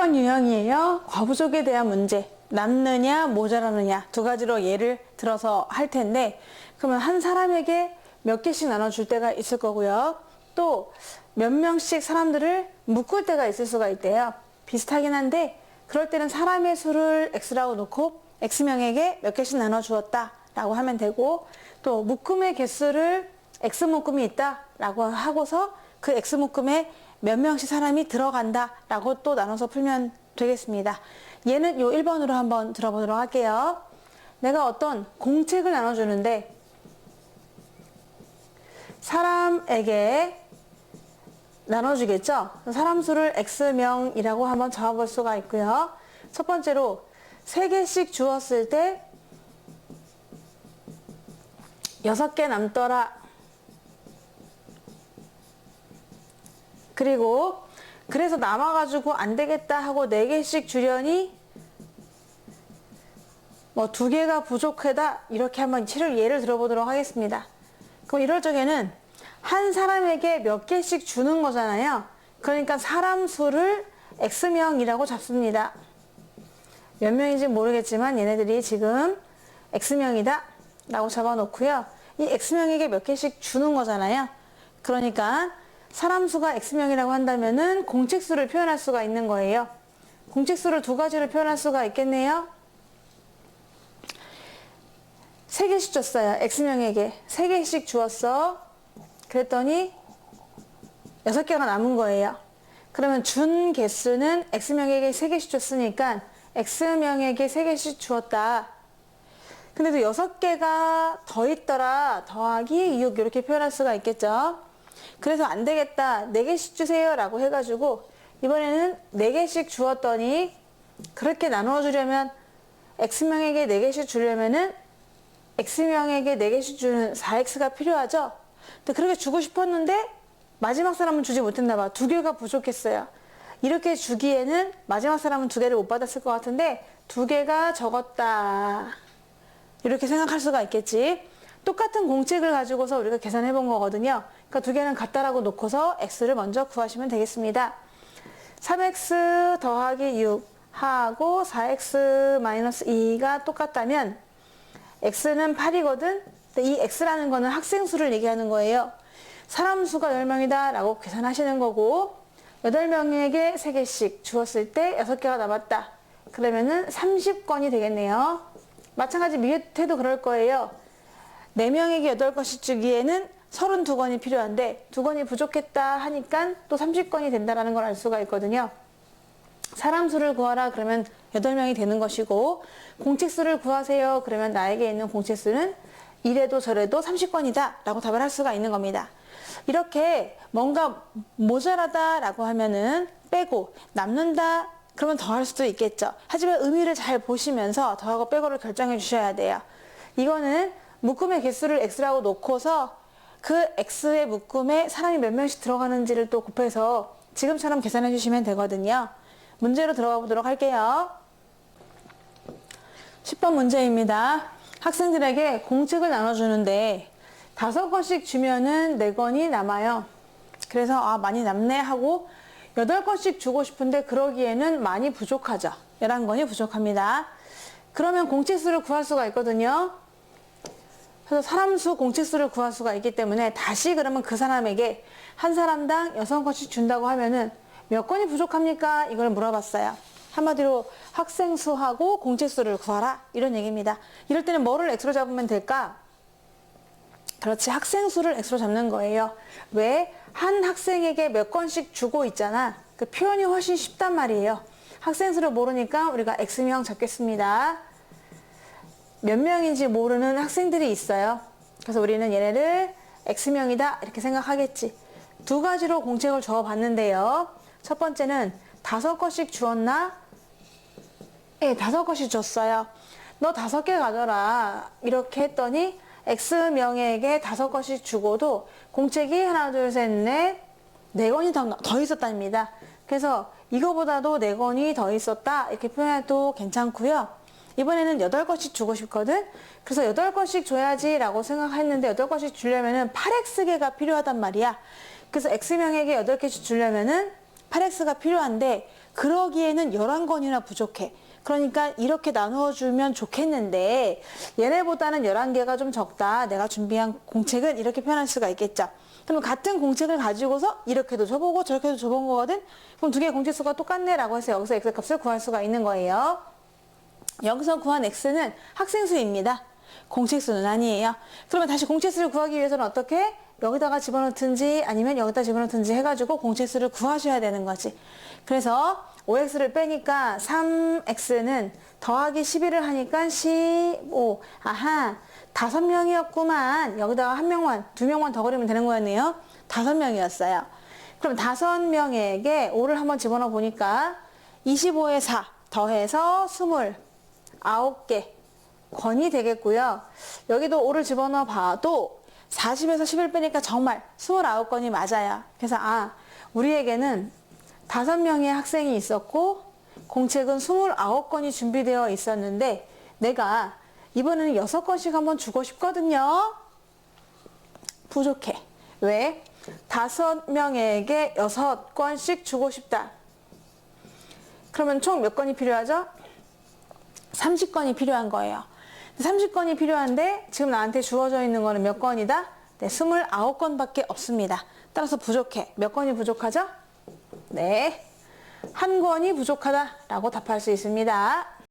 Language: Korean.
10번 유형이에요. 과부족에 대한 문제. 남느냐 모자라느냐 두 가지로 예를 들어서 할 텐데, 그러면 한 사람에게 몇 개씩 나눠줄 때가 있을 거고요. 또 몇 명씩 사람들을 묶을 때가 있을 수가 있대요. 비슷하긴 한데 그럴 때는 사람의 수를 X라고 놓고 X명에게 몇 개씩 나눠주었다 라고 하면 되고, 또 묶음의 개수를 X묶음이 있다 라고 하고서 그 X묶음에 몇 명씩 사람이 들어간다 라고 또 나눠서 풀면 되겠습니다. 얘는 요 1번으로 한번 들어보도록 할게요. 내가 어떤 공책을 나눠주는데 사람에게 나눠주겠죠? 사람 수를 X명이라고 한번 적어볼 수가 있고요. 첫 번째로 3개씩 주었을 때 6개 남더라. 그리고 그래서 남아가지고 안 되겠다 하고 4개씩 주려니 뭐 2개가 부족하다 이렇게 한번 예를 들어보도록 하겠습니다. 그럼 이럴 적에는 한 사람에게 몇 개씩 주는 거잖아요. 그러니까 사람 수를 X명이라고 잡습니다. 몇 명인지 모르겠지만 얘네들이 지금 X명이다 라고 잡아놓고요. 이 X명에게 몇 개씩 주는 거잖아요. 그러니까 사람 수가 X명이라고 한다면은 공책수를 표현할 수가 있는 거예요. 공책수를 두 가지로 표현할 수가 있겠네요. 3개씩 줬어요. X명에게 3개씩 주었어. 그랬더니 6개가 남은 거예요. 그러면 준 개수는 X명에게 3개씩 줬으니까 X명에게 3개씩 주었다. 근데도 6개가 더 있더라. 더하기 6 이렇게 표현할 수가 있겠죠. 그래서 안 되겠다. 4개씩 주세요 라고 해가지고 이번에는 4개씩 주었더니, 그렇게 나누어 주려면 X명에게 4개씩 주려면은 X명에게 4개씩 주는 4X가 필요하죠. 근데 그렇게 주고 싶었는데 마지막 사람은 주지 못했나 봐. 2개가 부족했어요. 이렇게 주기에는 마지막 사람은 2개를 못 받았을 것 같은데 2개가 적었다. 이렇게 생각할 수가 있겠지. 똑같은 공책을 가지고서 우리가 계산해 본 거거든요. 그러니까 2개는 같다라고 놓고서 X를 먼저 구하시면 되겠습니다. 3X 더하기 6 하고 4X 마이너스 2가 똑같다면 X는 8이거든. 근데 이 X라는 거는 학생 수를 얘기하는 거예요. 사람 수가 10명이다 라고 계산하시는 거고, 8명에게 3개씩 주었을 때 6개가 남았다. 그러면은 30건이 되겠네요. 마찬가지 밑에도 그럴 거예요. 4명에게 8건씩 주기에는 32건이 필요한데 2건이 부족했다 하니까 또 30건이 된다는 걸 알 수가 있거든요. 사람 수를 구하라 그러면 8명이 되는 것이고, 공책수를 구하세요 그러면 나에게 있는 공책수는 이래도 저래도 30건이다 라고 답을 할 수가 있는 겁니다. 이렇게 뭔가 모자라다 라고 하면은 빼고, 남는다 그러면 더할 수도 있겠죠. 하지만 의미를 잘 보시면서 더하고 빼고를 결정해 주셔야 돼요. 이거는 묶음의 개수를 X라고 놓고서 그 X의 묶음에 사람이 몇 명씩 들어가는지를 또 곱해서 지금처럼 계산해 주시면 되거든요. 문제로 들어가 보도록 할게요. 10번 문제입니다. 학생들에게 공책을 나눠주는데 5권씩 주면은 4권이 남아요. 그래서 많이 남네 하고 8권씩 주고 싶은데 그러기에는 많이 부족하죠. 11권이 부족합니다. 그러면 공책수를 구할 수가 있거든요. 그래서 사람수 공책수를 구할 수가 있기 때문에 다시 그러면 그 사람에게 한 사람당 6권씩 준다고 하면은 몇 권이 부족합니까? 이걸 물어봤어요. 한마디로 학생 수하고 공책수를 구하라 이런 얘기입니다. 이럴 때는 뭐를 X로 잡으면 될까? 그렇지, 학생 수를 X로 잡는 거예요. 왜? 한 학생에게 몇 권씩 주고 있잖아. 그 표현이 훨씬 쉽단 말이에요. 학생 수를 모르니까 우리가 X명 잡겠습니다. 몇 명인지 모르는 학생들이 있어요. 그래서 우리는 얘네를 X명이다 이렇게 생각하겠지. 두 가지로 공책을 줘 봤는데요. 첫 번째는 5권씩 주었나? 네, 5권씩 줬어요. 너 5개 가져라 이렇게 했더니 X명에게 5권씩 주고도 공책이 하나 둘 셋 넷 4권이 더 있었답니다. 그래서 이거보다도 4권이 더 있었다 이렇게 표현해도 괜찮고요. 이번에는 8권씩 주고 싶거든. 그래서 8권씩 줘야지 라고 생각했는데 8권씩 주려면은 8X개가 필요하단 말이야. 그래서 X명에게 8개씩 주려면은 8X가 필요한데 그러기에는 11권이나 부족해. 그러니까 이렇게 나누어주면 좋겠는데 얘네보다는 11개가 좀 적다. 내가 준비한 공책은 이렇게 표현할 수가 있겠죠. 그럼 같은 공책을 가지고서 이렇게도 줘보고 저렇게도 줘본 거거든. 그럼 두 개의 공책수가 똑같네 라고 해서 여기서 x값을 구할 수가 있는 거예요. 여기서 구한 x는 학생수입니다. 공책수는 아니에요. 그러면 다시 공책수를 구하기 위해서는 어떻게? 여기다가 집어넣든지 아니면 여기다 집어넣든지 해가지고 공책수를 구하셔야 되는 거지. 그래서 5x를 빼니까 3x는 더하기 11을 하니까 15. 아하, 5명이었구만. 여기다가 한 명만, 2명만 더 그리면 되는 거였네요. 5명이었어요. 그럼 5명에게 5를 한번 집어넣어 보니까 25에 4 더해서 29개 권이 되겠고요. 여기도 5를 집어넣어 봐도 40에서 11 빼니까 정말 29건이 맞아요. 그래서 우리에게는 5명의 학생이 있었고 공책은 29건이 준비되어 있었는데 내가 이번에는 6건씩 한번 주고 싶거든요. 부족해. 왜? 5명에게 6건씩 주고 싶다. 그러면 총 몇 건이 필요하죠? 30건이 필요한 거예요. 30건이 필요한데 지금 나한테 주어져 있는 거는 몇 건이다? 네, 29건밖에 없습니다. 따라서 부족해. 몇 건이 부족하죠? 네, 한 권이 부족하다라고 답할 수 있습니다.